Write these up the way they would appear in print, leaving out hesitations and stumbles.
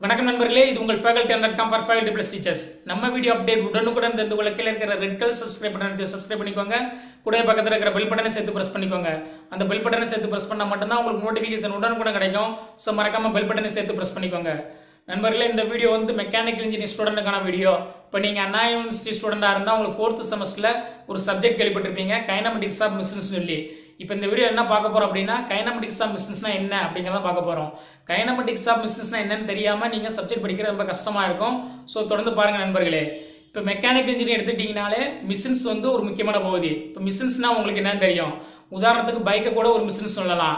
வணக்கம் நண்பர்களே, இது உங்கள் faculty.com for faculty plus teachers. நம்ம வீடியோ அப்டேட் உடனுக்குடன் தெரிந்து கொள்ள கீழ இருக்கிற ரெட் கலர் சப்ஸ்கிரைப் பட்டனை சப்ஸ்கிரைப் பண்ணிக்கோங்க. கூடவே பக்கத்துல இருக்கிற பெல் பட்டனை சேர்த்து பிரஸ் பண்ணிக்கோங்க. அந்த பெல் பட்டனை சேர்த்து பிரஸ் பண்ணா மட்டும் தான் உங்களுக்கு நோட்டிபிகேஷன் உடனுக்குடன் கிடைக்கும். சோ மறக்காம பெல் பட்டனை சேர்த்து பிரஸ் பண்ணிக்கோங்க. நண்பர்களே, இந்த வீடியோ வந்து மெக்கானிக்கல் இன்ஜினியரிங் ஸ்டூடெண்ட்கான வீடியோ. இப்போ நீங்க அண்ணா யூனிவர்சிட்டி ஸ்டூடெண்டா இருந்தா உங்களுக்கு 4th செமஸ்டர்ல ஒரு சப்ஜெக்ட் கேள்விப்பட்டிருப்பீங்க, கைனமெட்டிக்ஸ் ஆஃப் மிஷின்ஸ் சொல்லி. இப்போ இந்த வீடியோ என்ன பார்க்க போறோம் அப்படின்னா, கைனமெட்டிக்ஸ் ஆஃப் மிஷின்ஸ்னா என்ன அப்படிங்கறத பார்க்க போறோம். கைனமெட்டிக்ஸ் ஆஃப் மிஷின்ஸ்னா என்னன்னு தெரியாம நீங்க சப்ஜெக்ட் படிக்கிறது ரொம்ப கஷ்டமா இருக்கும். சோ தொடர்ந்து பாருங்க நண்பர்களே. இப்போ மெக்கானிக்கல் இன்ஜினியரிங் எடுத்துட்டீங்கனாலே மிஷின்ஸ் வந்து ஒரு முக்கியமான பகுதி. இப்போ மிஷின்ஸ்னா உங்களுக்கு என்னன்னு தெரியும். உதாரணத்துக்கு பைக்கை கூட ஒரு மிஷின் சொல்லலாம்.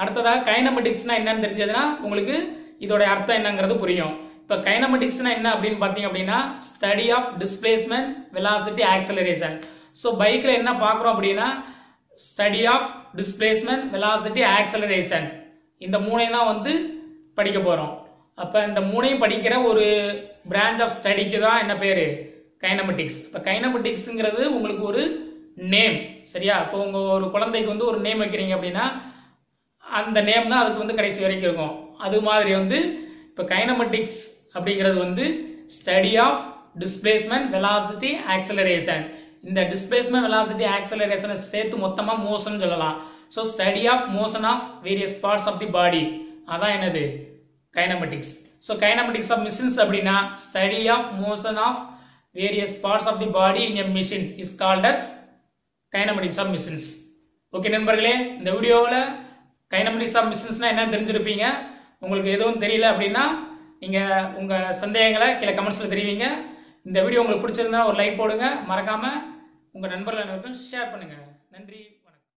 அடுத்ததாக கைனமெட்டிக்ஸ்னா என்னன்னு தெரிஞ்சதுன்னா உங்களுக்கு இதோட அர்த்தம் என்னங்கிறது புரியும். இப்போ கைனமெட்டிக்ஸ்னா என்ன அப்படின்னு பார்த்தீங்க அப்படின்னா, study of displacement, velocity, acceleration. So பைக்கில் என்ன பார்க்குறோம் அப்படின்னா, study of displacement, velocity, acceleration, இந்த மூணையும் தான் வந்து படிக்க போகிறோம். அப்போ இந்த மூணையும் படிக்கிற ஒரு பிரான்ச் ஆஃப் ஸ்டடிக்கு தான் என்ன பேர், கைனமெட்டிக்ஸ். இப்போ கைனமெட்டிக்ஸுங்கிறது உங்களுக்கு ஒரு நேம், சரியா? இப்போ உங்கள் ஒரு குழந்தைக்கு வந்து ஒரு நேம் வைக்கிறீங்க அப்படின்னா அந்த நேம் தான் அதுக்கு வந்து கடைசி வரைக்கும் இருக்கும். அது மாதிரி வந்து இப்போ கைனமெட்டிக்ஸ் அப்படிங்கிறது வந்து study of displacement, velocity, acceleration. இந்த டிஸ்பிளேஸ்மெண்ட், வெலாசிட்டி, ஆக்சலரேஷனை சேர்த்து மொத்தமா மோஷன் சொல்லலாம். So study of motion of various parts of the body, அதான் என்னது kinematics. So kinematics of machines அப்படின்னா study of motion of various parts of the body in a machine is called as kinematics of machines. Okay நண்பர்களே, இந்த வீடியோவில் kinematics of மிஷின்ஸ்னா என்ன தெரிஞ்சிருப்பீங்க. உங்களுக்கு எதுவும் தெரியல அப்படின்னா நீங்க உங்க சந்தேகங்களை கீழே கமெண்ட்ஸ்ல தெரிவிங்க. இந்த வீடியோ உங்களுக்கு பிடிச்சிருந்தா ஒரு லைக் போடுங்க. மறக்காம உங்க நண்பர்கள் அனைவருக்கும் ஷேர் பண்ணுங்க. நன்றி.